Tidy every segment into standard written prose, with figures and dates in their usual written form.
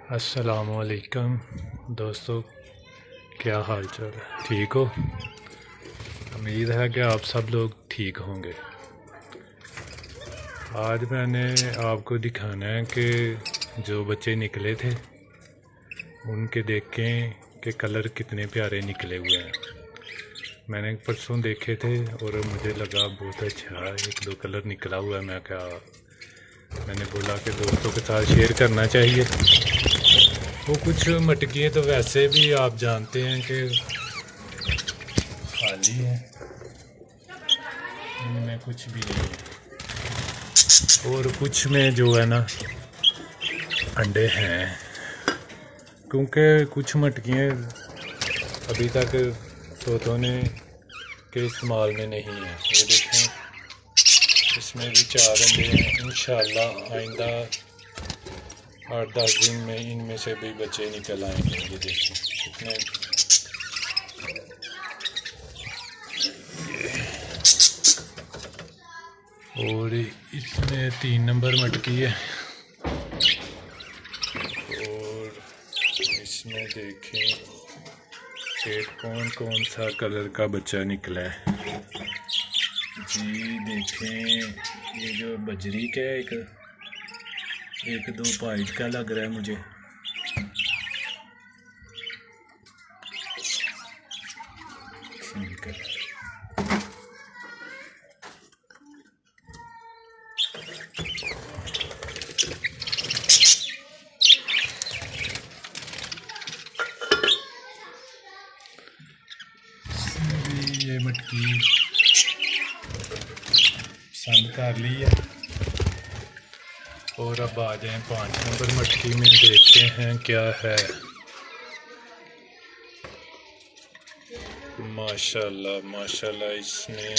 अस्सलामुअलैकुम दोस्तों, क्या हाल चाल है? ठीक हो? उम्मीद है कि आप सब लोग ठीक होंगे। आज मैंने आपको दिखाना है कि जो बच्चे निकले थे उनके देखें कि कलर कितने प्यारे निकले हुए हैं। मैंने परसों देखे थे और मुझे लगा बहुत अच्छा, एक दो कलर निकला हुआ है। मैंने बोला कि दोस्तों के साथ शेयर करना चाहिए। वो कुछ मटकियाँ तो वैसे भी आप जानते हैं कि खाली हैं, इनमें कुछ भी नहीं है, और कुछ में जो है ना अंडे हैं, क्योंकि कुछ मटकियाँ अभी तक तोतों ने के इस्तेमाल में नहीं है। ये देखें, इसमें भी 4 अंडे हैं। इंशाल्लाह आइंदा 8-10 दिन में इनमें से भी बच्चे निकल आएंगे। ये देखें कितने, और इसमें 3 नंबर मटकी है, और इसमें देखें कि कौन कौन सा कलर का बच्चा निकला है। जी देखें, ये जो बजरी का एक दो पाइट का लग रहा है मुझे। ठीक है, ये मटकी पसंद कर ली है। और अब आ जाएं 5 नंबर मटकी में, देखते हैं क्या है। माशाल्लाह माशाल्लाह, इसमें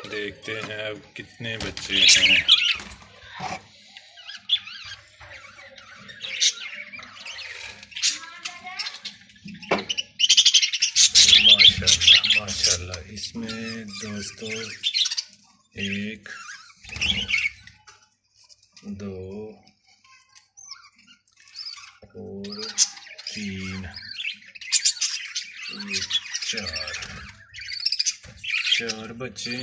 देखते हैं अब कितने बच्चे हैं। माशाल्लाह माशाल्लाह, इसमें दोस्तों 1 2 और 3 4 बच्चे,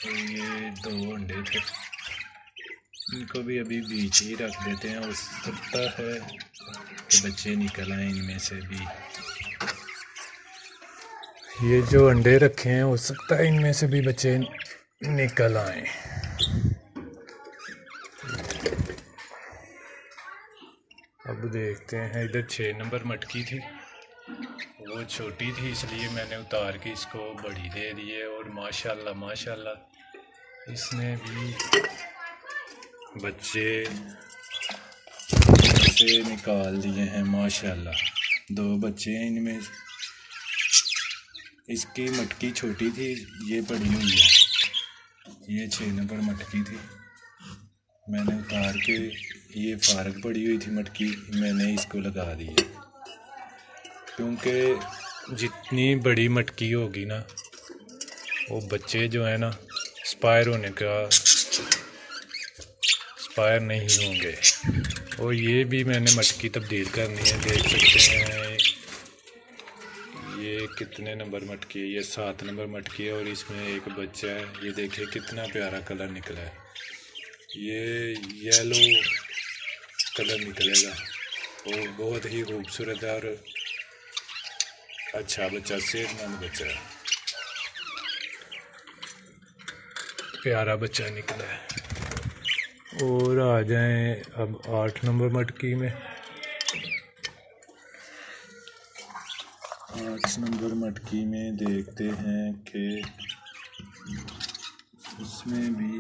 और ये 2 अंडे थे। इनको भी अभी बीच ही रख देते हैं, हो सकता है कि बच्चे निकल आए इनमें से भी। ये जो अंडे रखे हैं हो सकता है इनमें से भी बच्चे निकल आए। अब देखते हैं, इधर 6 नंबर मटकी थी, वो छोटी थी इसलिए मैंने उतार के इसको बड़ी दे दी है। और माशाल्लाह माशाल्लाह, इसमें भी बच्चे से निकाल दिए हैं। माशाल्लाह 2 बच्चे हैं इनमें। इसकी मटकी छोटी थी, ये बड़ी हुई है। ये 6 नंबर मटकी थी, मैंने उतार के, ये फारग पड़ी हुई थी मटकी, मैंने इसको लगा दी है। क्योंकि जितनी बड़ी मटकी होगी ना, वो बच्चे जो है ना एक्सपायर नहीं होंगे। और ये भी मैंने मटकी तब्दील करनी है। देख सकते हैं ये कितने नंबर मटकी है, ये 7 नंबर मटकी है, और इसमें एक बच्चा है। ये देखिए कितना प्यारा कलर निकला है, ये येलो कलर निकलेगा और बहुत ही खूबसूरत है और अच्छा बच्चा, सेहतमंद बच्चा है, प्यारा बच्चा निकला है। और आ जाएं अब 8 नंबर मटकी में। 8 नंबर मटकी में देखते हैं कि इसमें भी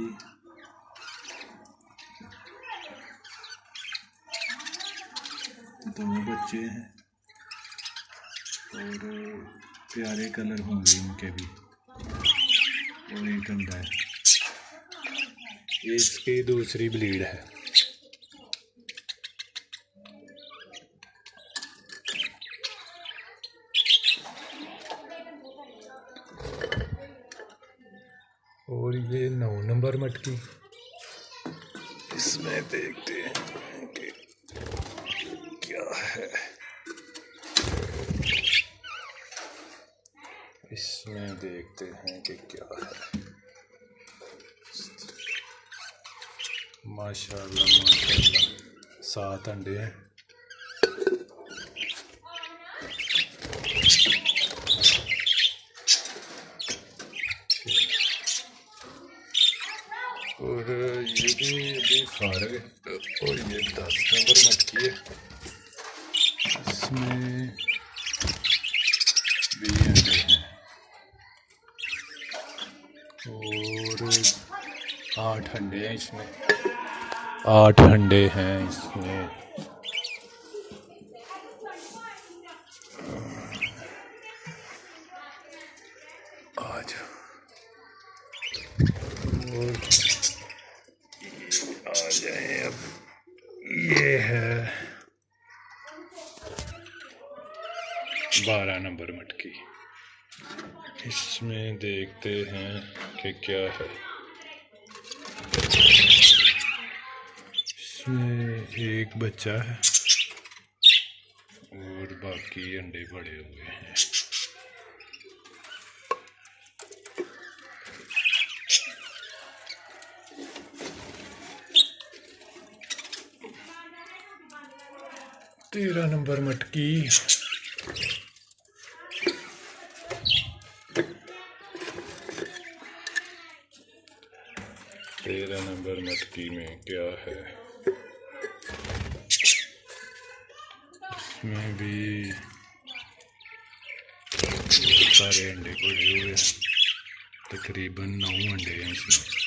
दो बच्चे हैं और प्यारे कलर होंगे इनके भी, और एक अंडा है। इसकी दूसरी ब्लीड है। और ये 9 नंबर मटकी, इसमें देखते हैं कि देखते हैं कि क्या है। माशाल्लाह माशाल्लाह 7 अंडे हैं। और ये भी अभी फारग है। और ये 10 नंबर मटकी है, इसमें भी अंडे हैं और 8 अंडे हैं इसमें। 8 अंडे हैं इसमें। आज और आ जाए अब। ये है 12 नंबर मटकी। इसमें देखते हैं कि क्या है। इसमें एक बच्चा है और बाकी अंडे पड़े हुए हैं। तेरह नंबर मटकी। 13 नंबर मटकी में क्या है। इसमें भी बहुत सारे अंडे पड़े हुए हैं, तकरीबन 9 अंडे हैं इसमें।